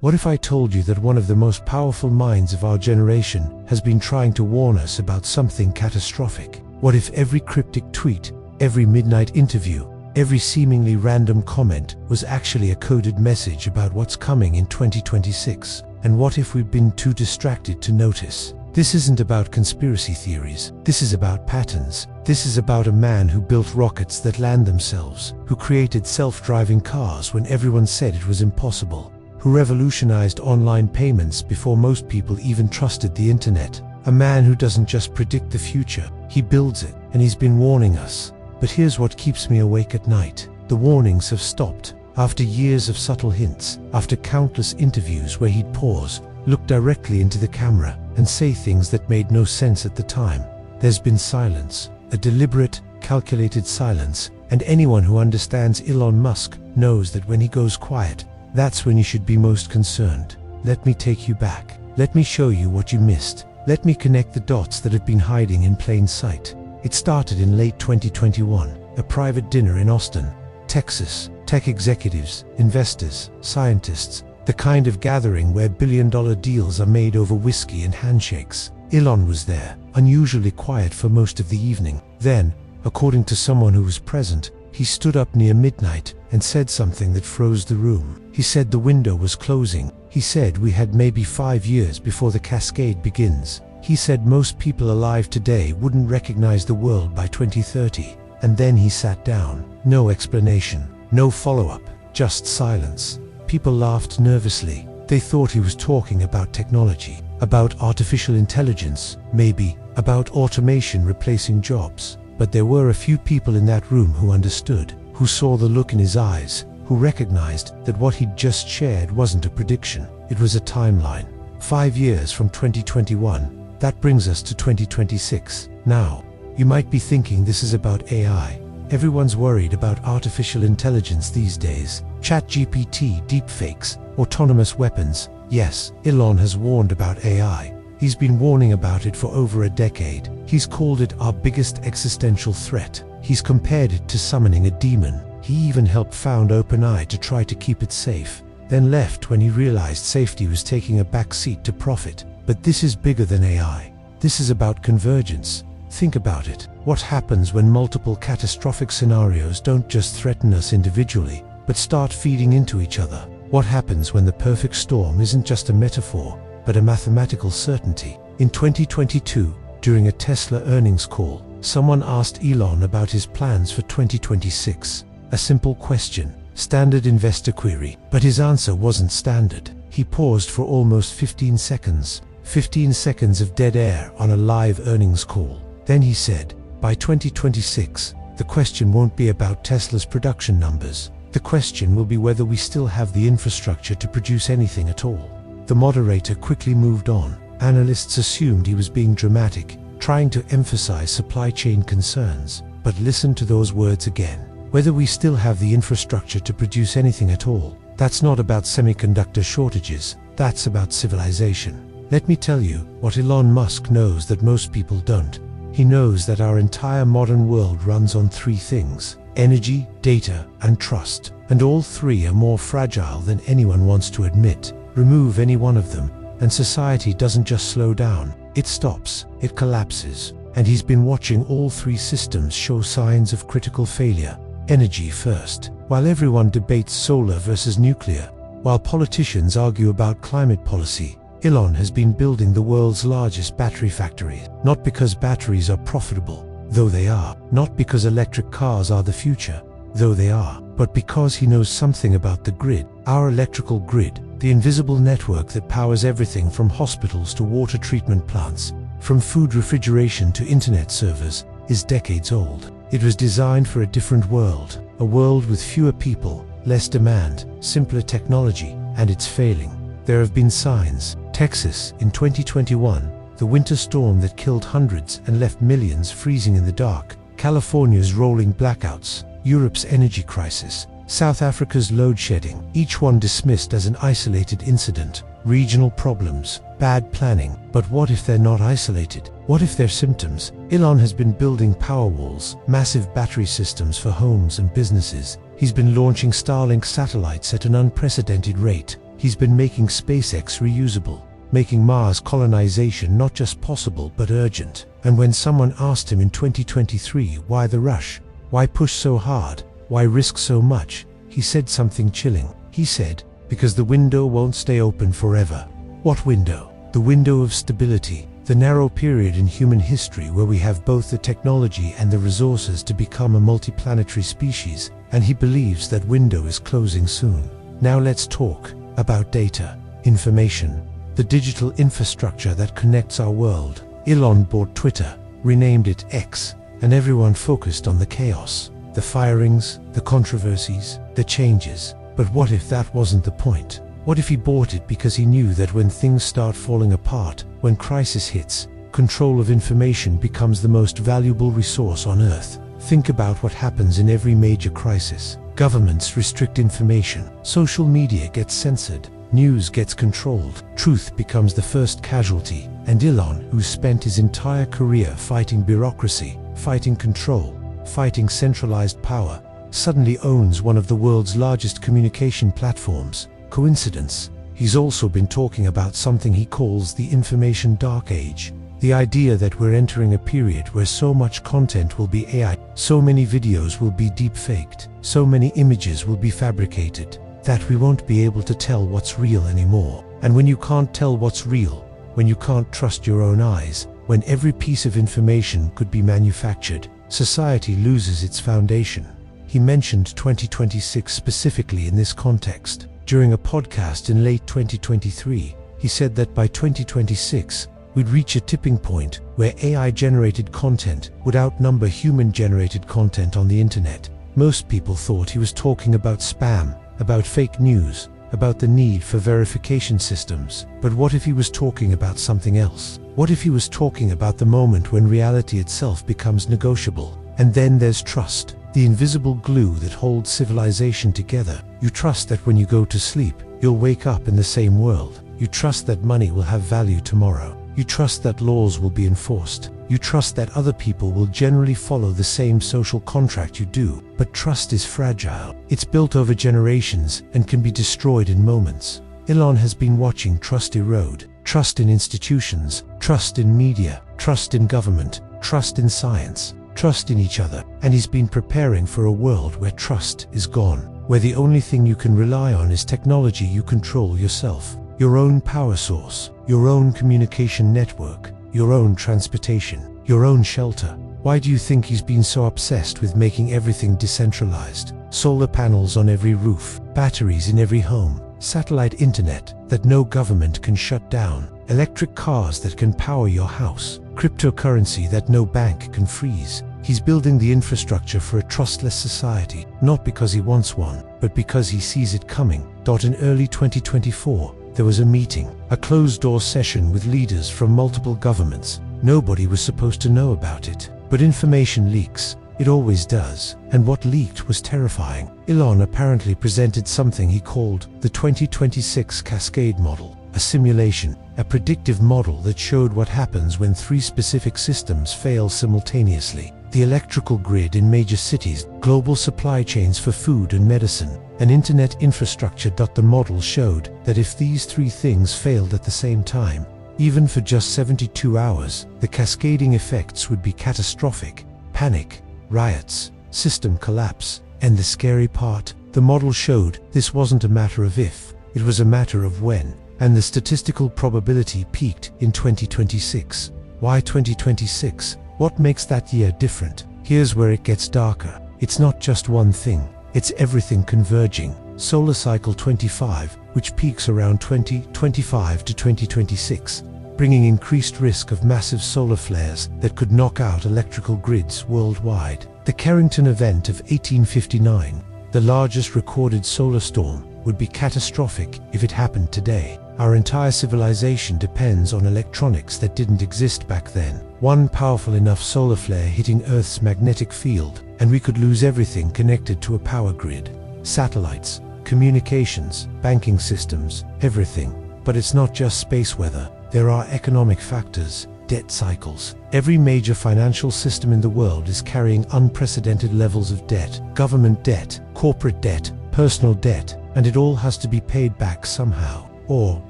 What if I told you that one of the most powerful minds of our generation has been trying to warn us about something catastrophic? What if every cryptic tweet, every midnight interview, every seemingly random comment was actually a coded message about what's coming in 2026? And what if we've been too distracted to notice? This isn't about conspiracy theories. This is about patterns. This is about a man who built rockets that land themselves, who created self-driving cars when everyone said it was impossible, who revolutionized online payments before most people even trusted the internet. A man who doesn't just predict the future, he builds it, and he's been warning us. But here's what keeps me awake at night. The warnings have stopped. After years of subtle hints, after countless interviews where he'd pause, look directly into the camera, and say things that made no sense at the time, there's been silence. A deliberate, calculated silence, and anyone who understands Elon Musk knows that when he goes quiet, that's when you should be most concerned. Let me take you back. Let me show you what you missed. Let me connect the dots that have been hiding in plain sight. It started in late 2021, a private dinner in Austin, Texas. Tech executives, investors, scientists, the kind of gathering where billion-dollar deals are made over whiskey and handshakes. Elon was there, unusually quiet for most of the evening. Then, according to someone who was present, he stood up near midnight and said something that froze the room. He said the window was closing. He said we had maybe 5 years before the cascade begins. He said most people alive today wouldn't recognize the world by 2030. And then he sat down. No explanation, no follow-up, just silence. People laughed nervously. They thought he was talking about technology, about artificial intelligence, maybe about automation replacing jobs. But there were a few people in that room who understood, who saw the look in his eyes, who recognized that what he'd just shared wasn't a prediction, it was a timeline. 5 years from 2021, that brings us to 2026. Now, you might be thinking this is about AI. Everyone's worried about artificial intelligence these days. ChatGPT, deepfakes, autonomous weapons. Yes, Elon has warned about AI. He's been warning about it for over a decade. He's called it our biggest existential threat. He's compared it to summoning a demon. He even helped found OpenAI to try to keep it safe, then left when he realized safety was taking a back seat to profit. But this is bigger than AI. This is about convergence. Think about it. What happens when multiple catastrophic scenarios don't just threaten us individually, but start feeding into each other? What happens when the perfect storm isn't just a metaphor, but a mathematical certainty? In 2022, during a Tesla earnings call, someone asked Elon about his plans for 2026. A simple question, standard investor query, but his answer wasn't standard. He paused for almost 15 seconds. 15 seconds of dead air on a live earnings call. Then he said, by 2026, the question won't be about Tesla's production numbers. The question will be whether we still have the infrastructure to produce anything at all. The moderator quickly moved on. Analysts assumed he was being dramatic, trying to emphasize supply chain concerns. But listen to those words again. Whether we still have the infrastructure to produce anything at all. That's not about semiconductor shortages. That's about civilization. Let me tell you what Elon Musk knows that most people don't. He knows that our entire modern world runs on 3 things: energy, data, and trust. And all 3 are more fragile than anyone wants to admit. Remove any one of them, and society doesn't just slow down, it stops, it collapses. And he's been watching all 3 systems show signs of critical failure. Energy first. While everyone debates solar versus nuclear, while politicians argue about climate policy, Elon has been building the world's largest battery factory. Not because batteries are profitable, though they are. Not because electric cars are the future, though they are. But because he knows something about the grid. Our electrical grid, the invisible network that powers everything from hospitals to water treatment plants, from food refrigeration to internet servers, is decades old. It was designed for a different world. A world with fewer people, less demand, simpler technology, and it's failing. There have been signs. Texas, in 2021, the winter storm that killed hundreds and left millions freezing in the dark. California's rolling blackouts, Europe's energy crisis, South Africa's load shedding, each one dismissed as an isolated incident. Regional problems, bad planning. But what if they're not isolated? What if they're symptoms? Elon has been building Powerwalls, massive battery systems for homes and businesses. He's been launching Starlink satellites at an unprecedented rate. He's been making SpaceX reusable, making Mars colonization not just possible but urgent. And when someone asked him in 2023 why the rush, why push so hard, why risk so much, he said something chilling. He said, because the window won't stay open forever. What window? The window of stability, the narrow period in human history where we have both the technology and the resources to become a multiplanetary species, and he believes that window is closing soon. Now let's talk about data, information, the digital infrastructure that connects our world. Elon bought Twitter, renamed it X, and everyone focused on the chaos, the firings, the controversies, the changes. But what if that wasn't the point? What if he bought it because he knew that when things start falling apart, when crisis hits, control of information becomes the most valuable resource on Earth? Think about what happens in every major crisis. Governments restrict information, social media gets censored, news gets controlled, truth becomes the first casualty, and Elon, who's spent his entire career fighting bureaucracy, fighting control, fighting centralized power, suddenly owns one of the world's largest communication platforms. Coincidence? He's also been talking about something he calls the information dark age. The idea that we're entering a period where so much content will be AI, so many videos will be deep-faked, so many images will be fabricated, that we won't be able to tell what's real anymore. And when you can't tell what's real, when you can't trust your own eyes, when every piece of information could be manufactured, society loses its foundation. He mentioned 2026 specifically in this context. During a podcast in late 2023, he said that by 2026, we'd reach a tipping point where AI-generated content would outnumber human-generated content on the internet. Most people thought he was talking about spam, about fake news, about the need for verification systems. But what if he was talking about something else? What if he was talking about the moment when reality itself becomes negotiable? And then there's trust, the invisible glue that holds civilization together. You trust that when you go to sleep, you'll wake up in the same world. You trust that money will have value tomorrow. You trust that laws will be enforced. You trust that other people will generally follow the same social contract you do. But trust is fragile. It's built over generations and can be destroyed in moments. Elon has been watching trust erode. Trust in institutions, trust in media, trust in government, trust in science, trust in each other. And he's been preparing for a world where trust is gone, where the only thing you can rely on is technology you control yourself. Your own power source, your own communication network, your own transportation, your own shelter. Why do you think he's been so obsessed with making everything decentralized? Solar panels on every roof, batteries in every home, satellite internet that no government can shut down, electric cars that can power your house, cryptocurrency that no bank can freeze. He's building the infrastructure for a trustless society, not because he wants one, but because he sees it coming. In early 2024, there was a meeting, a closed-door session with leaders from multiple governments. Nobody was supposed to know about it. But information leaks. It always does. And what leaked was terrifying. Elon apparently presented something he called the 2026 Cascade Model, a simulation, a predictive model that showed what happens when three specific systems fail simultaneously. The electrical grid in major cities, global supply chains for food and medicine, and internet infrastructure. The model showed that if these three things failed at the same time, even for just 72 hours, the cascading effects would be catastrophic. Panic, riots, system collapse. And the scary part, the model showed this wasn't a matter of if, it was a matter of when. And the statistical probability peaked in 2026. Why 2026? What makes that year different? Here's where it gets darker. It's not just one thing, it's everything converging. Solar cycle 25, which peaks around 2025 to 2026, bringing increased risk of massive solar flares that could knock out electrical grids worldwide. The Carrington event of 1859, the largest recorded solar storm, would be catastrophic if it happened today. Our entire civilization depends on electronics that didn't exist back then. One powerful enough solar flare hitting Earth's magnetic field, and we could lose everything connected to a power grid. Satellites, communications, banking systems, everything. But it's not just space weather. There are economic factors, debt cycles. Every major financial system in the world is carrying unprecedented levels of debt. Government debt, corporate debt, personal debt, and it all has to be paid back somehow. Or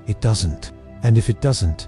it doesn't. And if it doesn't,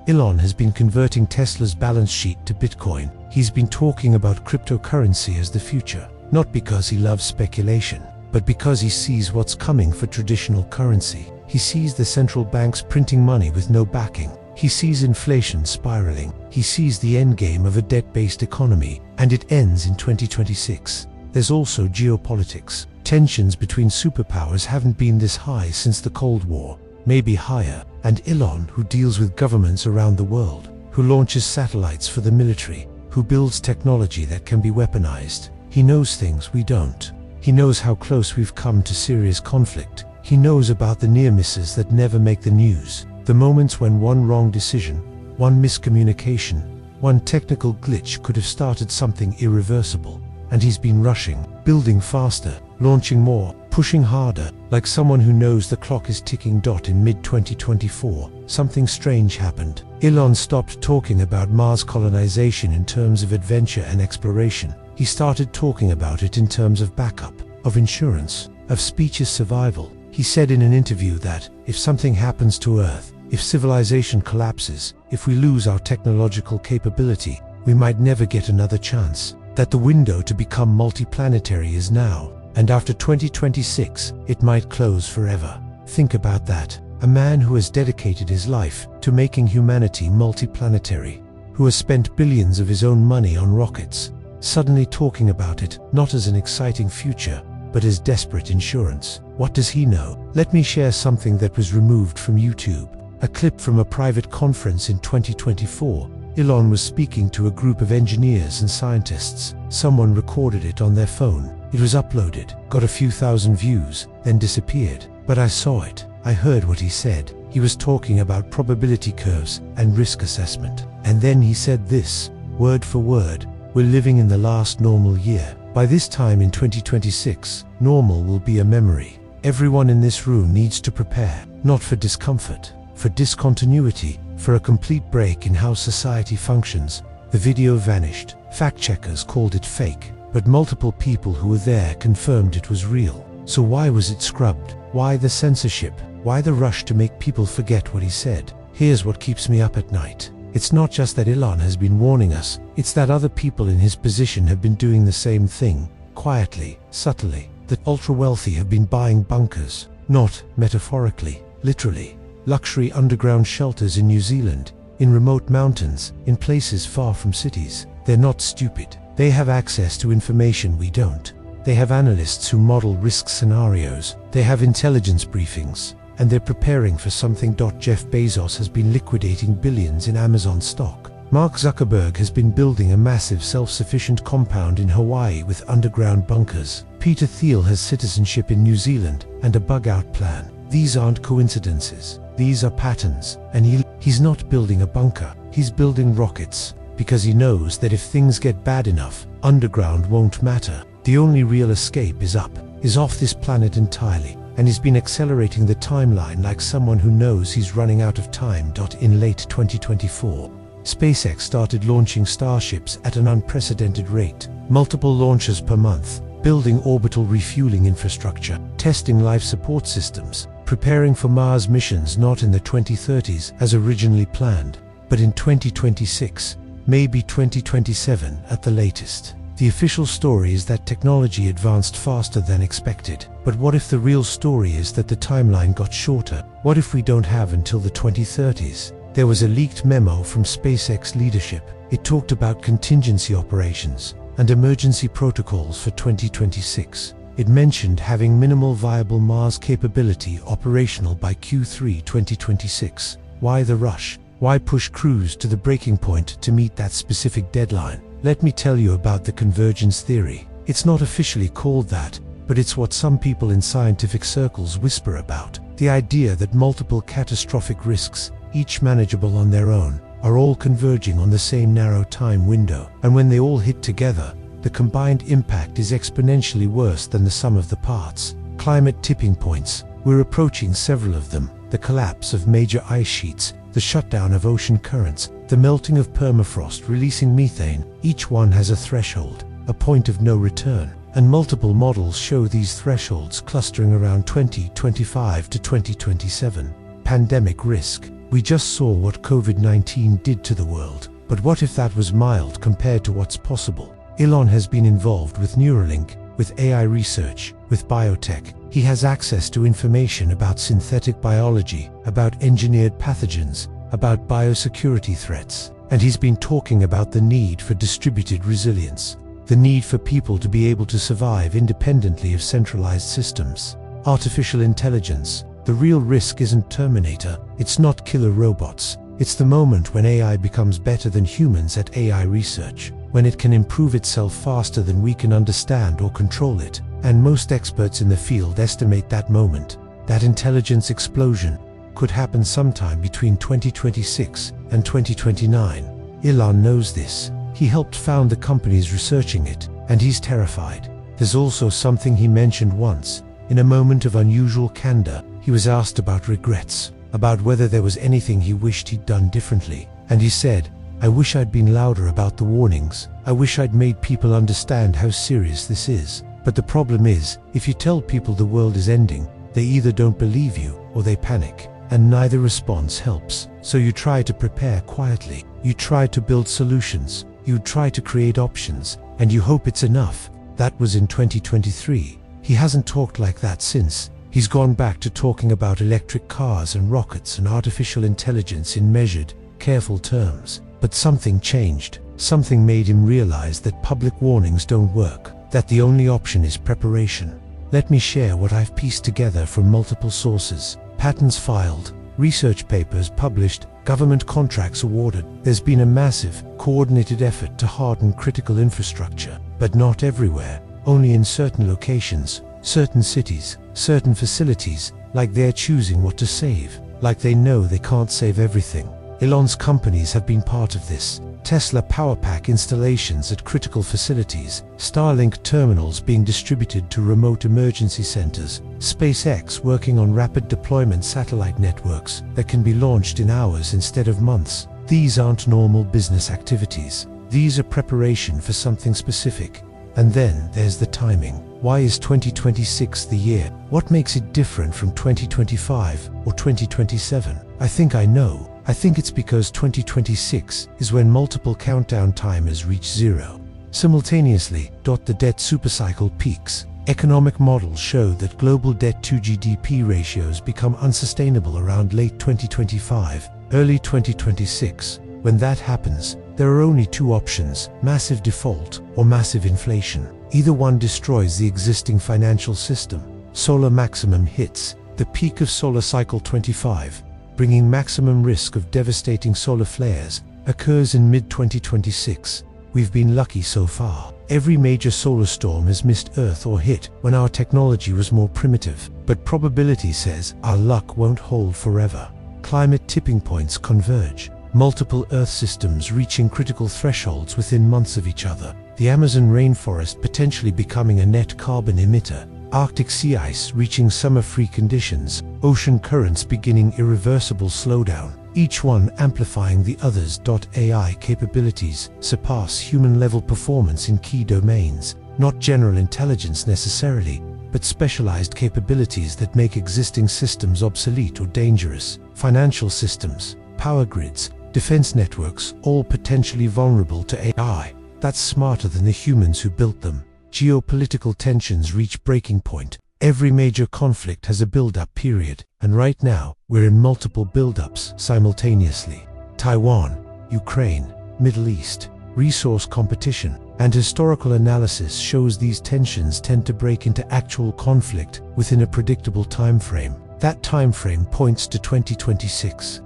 Elon has been converting Tesla's balance sheet to Bitcoin. He's been talking about cryptocurrency as the future, not because he loves speculation, but because he sees what's coming for traditional currency. He sees the central banks printing money with no backing. He sees inflation spiraling. He sees the endgame of a debt-based economy, and it ends in 2026. There's also geopolitics. Tensions between superpowers haven't been this high since the Cold War, maybe higher. And Elon, who deals with governments around the world, who launches satellites for the military, who builds technology that can be weaponized, he knows things we don't. He knows how close we've come to serious conflict. He knows about the near misses that never make the news, the moments when one wrong decision, one miscommunication, one technical glitch could have started something irreversible. And he's been rushing, building faster, launching more, pushing harder, like someone who knows the clock is ticking. In mid-2024, something strange happened. Elon stopped talking about Mars colonization in terms of adventure and exploration. He started talking about it in terms of backup, of insurance, of species survival. He said in an interview that, if something happens to Earth, if civilization collapses, if we lose our technological capability, we might never get another chance. That the window to become multiplanetary is now, and after 2026, it might close forever. Think about that. A man who has dedicated his life to making humanity multiplanetary, who has spent billions of his own money on rockets, suddenly talking about it not as an exciting future, but as desperate insurance. What does he know? Let me share something that was removed from YouTube. A clip from a private conference in 2024. Elon was speaking to a group of engineers and scientists. Someone recorded it on their phone. It was uploaded, got a few thousand views, then disappeared. But I saw it. I heard what he said. He was talking about probability curves and risk assessment. And then he said this, word for word, "We're living in the last normal year. By this time in 2026, normal will be a memory. Everyone in this room needs to prepare, not for discomfort, for discontinuity, for a complete break in how society functions." The video vanished. Fact-checkers called it fake, but multiple people who were there confirmed it was real. So why was it scrubbed? Why the censorship? Why the rush to make people forget what he said? Here's what keeps me up at night. It's not just that Elon has been warning us, it's that other people in his position have been doing the same thing, quietly, subtly. The ultra-wealthy have been buying bunkers, not metaphorically, literally. Luxury underground shelters in New Zealand, in remote mountains, in places far from cities. They're not stupid. They have access to information we don't. They have analysts who model risk scenarios. They have intelligence briefings. And they're preparing for something. Jeff Bezos has been liquidating billions in Amazon stock. Mark Zuckerberg has been building a massive self-sufficient compound in Hawaii with underground bunkers. Peter Thiel has citizenship in New Zealand and a bug-out plan. These aren't coincidences. These are patterns. And he's not building a bunker. He's building rockets. Because he knows that if things get bad enough, underground won't matter. The only real escape is up, is off this planet entirely. And he's been accelerating the timeline like someone who knows he's running out of time. In late 2024, SpaceX started launching starships at an unprecedented rate. Multiple launches per month, building orbital refueling infrastructure, testing life support systems, preparing for Mars missions not in the 2030s as originally planned, but in 2026, maybe 2027 at the latest. The official story is that technology advanced faster than expected. But what if the real story is that the timeline got shorter? What if we don't have until the 2030s? There was a leaked memo from SpaceX leadership. It talked about contingency operations and emergency protocols for 2026. It mentioned having minimal viable Mars capability operational by Q3 2026. Why the rush? Why push crews to the breaking point to meet that specific deadline? Let me tell you about the convergence theory. It's not officially called that, but it's what some people in scientific circles whisper about. The idea that multiple catastrophic risks, each manageable on their own, are all converging on the same narrow time window. And when they all hit together, the combined impact is exponentially worse than the sum of the parts. Climate tipping points. We're approaching several of them. The collapse of major ice sheets, the shutdown of ocean currents, the melting of permafrost releasing methane. Each one has a threshold, a point of no return. and multiple models show these thresholds clustering around 2025 to 2027. Pandemic risk. We just saw what COVID-19 did to the world, but what if that was mild compared to what's possible? Elon has been involved with Neuralink, with AI research, with biotech. He has access to information about synthetic biology, about engineered pathogens, about biosecurity threats. And he's been talking about the need for distributed resilience, the need for people to be able to survive independently of centralized systems. Artificial intelligence. The real risk isn't Terminator, it's not killer robots. It's the moment when AI becomes better than humans at AI research, when it can improve itself faster than we can understand or control it. And most experts in the field estimate that moment, that intelligence explosion, could happen sometime between 2026 and 2029. Elon knows this. He helped found the companies researching it, and he's terrified. There's also something he mentioned once. In a moment of unusual candor, he was asked about regrets, about whether there was anything he wished he'd done differently. And he said, "I wish I'd been louder about the warnings. I wish I'd made people understand how serious this is. But the problem is, if you tell people the world is ending, they either don't believe you or they panic. And neither response helps. So you try to prepare quietly. You try to build solutions. You try to create options. And you hope it's enough." That was in 2023. He hasn't talked like that since. He's gone back to talking about electric cars and rockets and artificial intelligence in measured, careful terms. But something changed. Something made him realize that public warnings don't work, that the only option is preparation. Let me share what I've pieced together from multiple sources. Patents filed, research papers published, government contracts awarded. There's been a massive, coordinated effort to harden critical infrastructure, but not everywhere, only in certain locations, certain cities, certain facilities, like they're choosing what to save, like they know they can't save everything. Elon's companies have been part of this. Tesla Powerpack installations at critical facilities, Starlink terminals being distributed to remote emergency centers, SpaceX working on rapid deployment satellite networks that can be launched in hours instead of months. These aren't normal business activities. These are preparation for something specific. And then there's the timing. Why is 2026 the year? What makes it different from 2025 or 2027? I think I know. I think it's because 2026 is when multiple countdown timers reach zero. Simultaneously, the debt supercycle peaks. Economic models show that global debt to GDP ratios become unsustainable around late 2025, early 2026. When that happens, there are only two options: massive default or massive inflation. Either one destroys the existing financial system. Solar maximum hits, the peak of solar cycle 25, bringing maximum risk of devastating solar flares, occurs in mid-2026. We've been lucky so far. Every major solar storm has missed Earth or hit when our technology was more primitive. But probability says our luck won't hold forever. Climate tipping points converge. Multiple Earth systems reaching critical thresholds within months of each other. The Amazon rainforest potentially becoming a net carbon emitter. Arctic sea ice reaching summer-free conditions. Ocean currents beginning irreversible slowdown. Each one amplifying the others. AI capabilities surpass human-level performance in key domains. Not general intelligence necessarily, but specialized capabilities that make existing systems obsolete or dangerous. Financial systems, power grids, defense networks, all potentially vulnerable to AI. That's smarter than the humans who built them. Geopolitical tensions reach breaking point. Every major conflict has a build-up period, and right now, we're in multiple build-ups simultaneously. Taiwan, Ukraine, Middle East, resource competition, and historical analysis shows these tensions tend to break into actual conflict within a predictable time frame. That time frame points to 2026.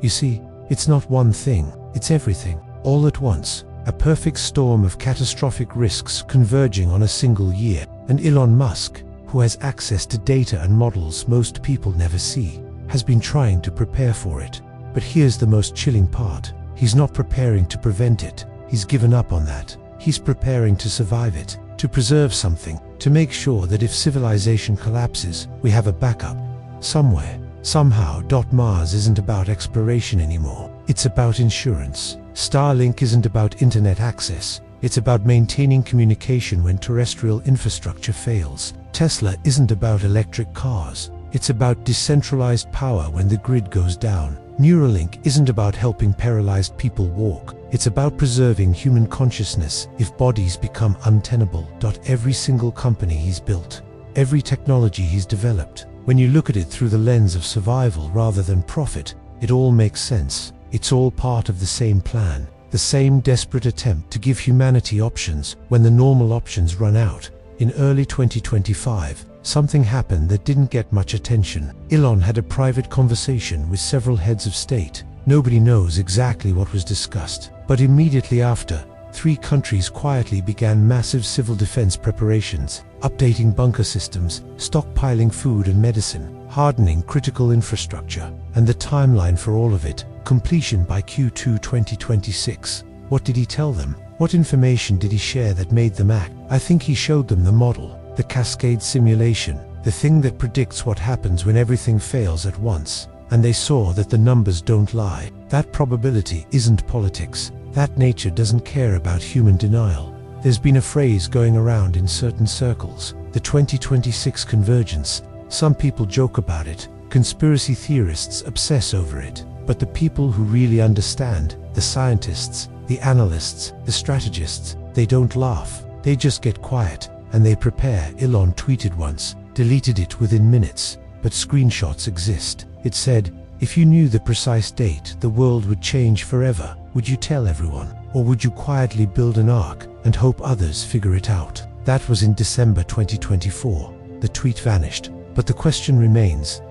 You see, it's not one thing, it's everything, all at once. A perfect storm of catastrophic risks converging on a single year. And Elon Musk, who has access to data and models most people never see, has been trying to prepare for it. But here's the most chilling part. He's not preparing to prevent it. He's given up on that. He's preparing to survive it, to preserve something, to make sure that if civilization collapses, we have a backup. Somewhere, somehow. Mars isn't about exploration anymore. It's about insurance. Starlink isn't about internet access. It's about maintaining communication when terrestrial infrastructure fails. Tesla isn't about electric cars. It's about decentralized power when the grid goes down. Neuralink isn't about helping paralyzed people walk. It's about preserving human consciousness if bodies become untenable. Every single company he's built, every technology he's developed, when you look at it through the lens of survival rather than profit, it all makes sense. It's all part of the same plan, the same desperate attempt to give humanity options when the normal options run out. In early 2025, something happened that didn't get much attention. Elon had a private conversation with several heads of state. Nobody knows exactly what was discussed, but immediately after, 3 countries quietly began massive civil defense preparations, updating bunker systems, stockpiling food and medicine, hardening critical infrastructure, and the timeline for all of it, completion by Q2 2026. What did he tell them? What information did he share that made them act? I think he showed them the model, the cascade simulation, the thing that predicts what happens when everything fails at once. And they saw that the numbers don't lie. That probability isn't politics. That nature doesn't care about human denial. There's been a phrase going around in certain circles, the 2026 convergence. Some people joke about it. Conspiracy theorists obsess over it. But the people who really understand, the scientists, the analysts, the strategists, they don't laugh. They just get quiet, and they prepare. Elon tweeted once, deleted it within minutes, but screenshots exist. It said, if you knew the precise date the world would change forever, would you tell everyone? Or would you quietly build an ark and hope others figure it out? That was in December 2024. The tweet vanished. But the question remains,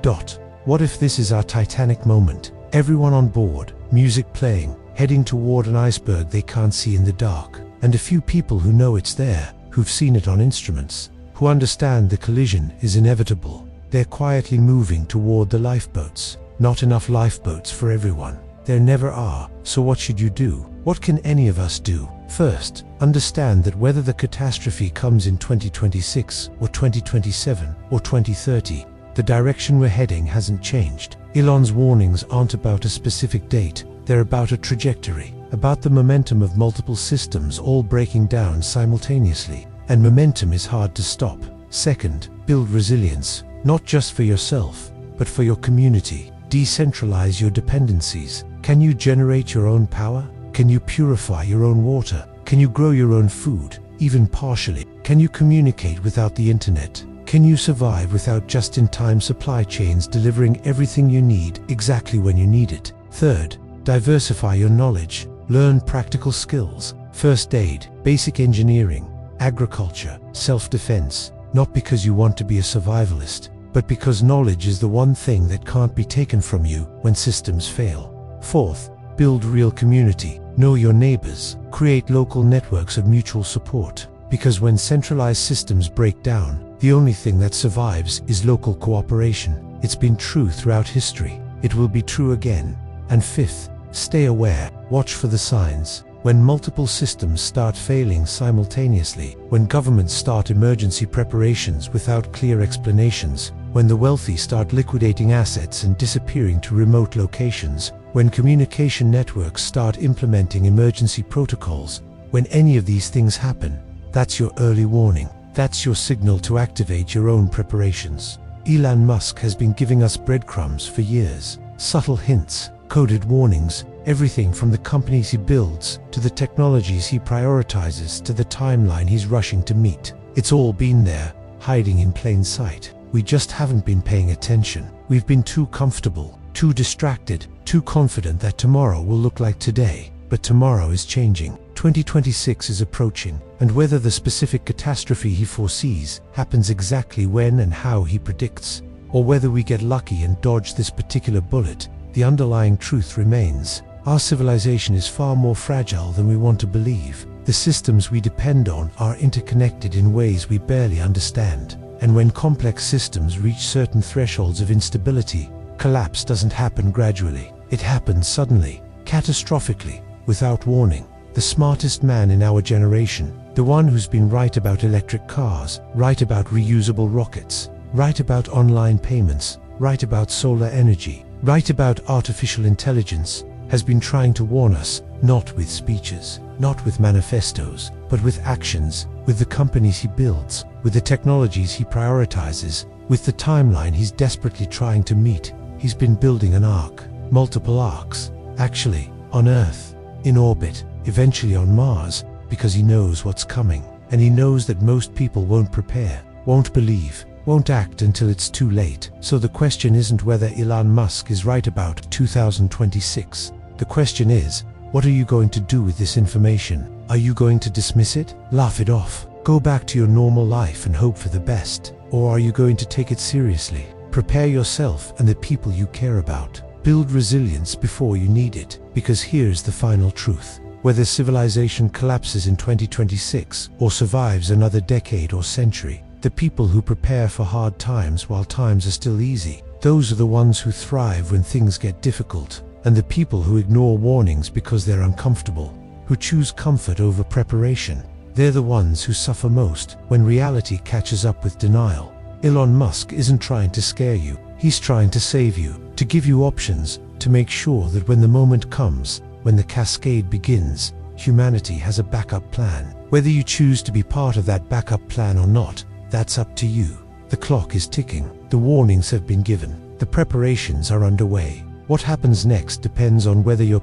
what if this is our Titanic moment? Everyone on board, music playing, heading toward an iceberg they can't see in the dark, and a few people who know it's there, who've seen it on instruments, who understand the collision is inevitable. They're quietly moving toward the lifeboats. Not enough lifeboats for everyone. There never are. So what should you do? What can any of us do? First, understand that whether the catastrophe comes in 2026 or 2027 or 2030, the direction we're heading hasn't changed. Elon's warnings aren't about a specific date. They're about a trajectory, about the momentum of multiple systems all breaking down simultaneously. And momentum is hard to stop. Second, build resilience, not just for yourself, but for your community. Decentralize your dependencies. Can you generate your own power? Can you purify your own water? Can you grow your own food, even partially? Can you communicate without the internet? Can you survive without just-in-time supply chains delivering everything you need exactly when you need it? Third, diversify your knowledge. Learn practical skills, first aid, basic engineering, agriculture, self-defense, not because you want to be a survivalist, but because knowledge is the one thing that can't be taken from you when systems fail. Fourth, build real community. Know your neighbors. Create local networks of mutual support. Because when centralized systems break down, the only thing that survives is local cooperation. It's been true throughout history. It will be true again. And fifth, stay aware. Watch for the signs. When multiple systems start failing simultaneously, when governments start emergency preparations without clear explanations, when the wealthy start liquidating assets and disappearing to remote locations, when communication networks start implementing emergency protocols, when any of these things happen, that's your early warning. That's your signal to activate your own preparations. Elon Musk has been giving us breadcrumbs for years. Subtle hints, coded warnings, everything from the companies he builds, to the technologies he prioritizes, to the timeline he's rushing to meet. It's all been there, hiding in plain sight. We just haven't been paying attention. We've been too comfortable, too distracted, too confident that tomorrow will look like today. But tomorrow is changing. 2026 is approaching, and whether the specific catastrophe he foresees happens exactly when and how he predicts, or whether we get lucky and dodge this particular bullet, the underlying truth remains. Our civilization is far more fragile than we want to believe. The systems we depend on are interconnected in ways we barely understand. And when complex systems reach certain thresholds of instability, collapse doesn't happen gradually. It happens suddenly, catastrophically, without warning. The smartest man in our generation, the one who's been right about electric cars, right about reusable rockets, right about online payments, right about solar energy, right about artificial intelligence, has been trying to warn us not with speeches, not with manifestos, but with actions, with the companies he builds, with the technologies he prioritizes, with the timeline he's desperately trying to meet. He's been building an ark, multiple arks, actually, on Earth, in orbit, eventually on Mars, because he knows what's coming. And he knows that most people won't prepare, won't believe, won't act until it's too late. So the question isn't whether Elon Musk is right about 2026. The question is, what are you going to do with this information? Are you going to dismiss it? Laugh it off? Go back to your normal life and hope for the best? Or are you going to take it seriously? Prepare yourself and the people you care about. Build resilience before you need it, because here's the final truth. Whether civilization collapses in 2026 or survives another decade or century, the people who prepare for hard times while times are still easy, those are the ones who thrive when things get difficult. And the people who ignore warnings because they're uncomfortable, who choose comfort over preparation, they're the ones who suffer most when reality catches up with denial. Elon Musk isn't trying to scare you, he's trying to save you, to give you options, to make sure that when the moment comes, when the cascade begins, humanity has a backup plan. Whether you choose to be part of that backup plan or not, that's up to you. The clock is ticking, the warnings have been given, the preparations are underway. What happens next depends on whether you're